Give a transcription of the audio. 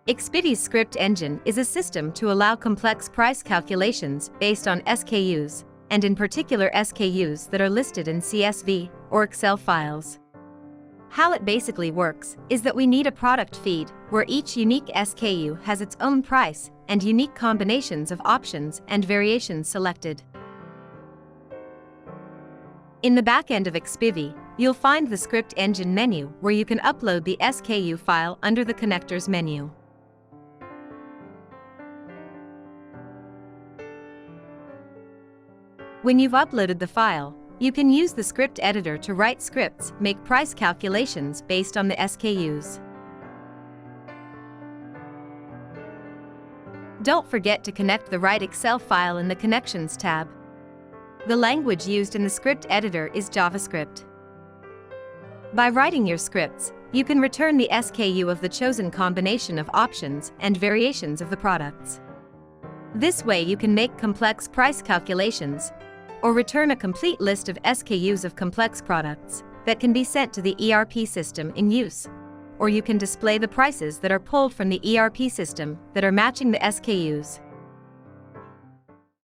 Expivi's script engine is a system to allow complex price calculations based on SKUs, and in particular SKUs that are listed in CSV or Excel files. How it basically works is that we need a product feed where each unique SKU has its own price and unique combinations of options and variations selected. In the back end of Expivi, you'll find the script engine menu where you can upload the SKU file under the connectors menu. When you've uploaded the file, you can use the script editor to write scripts, make price calculations based on the SKUs. Don't forget to connect the right Excel file in the Connections tab. The language used in the script editor is JavaScript. By writing your scripts, you can return the SKU of the chosen combination of options and variations of the products. This way you can make complex price calculations, or return a complete list of SKUs of complex products that can be sent to the ERP system in use. Or you can display the prices that are pulled from the ERP system that are matching the SKUs.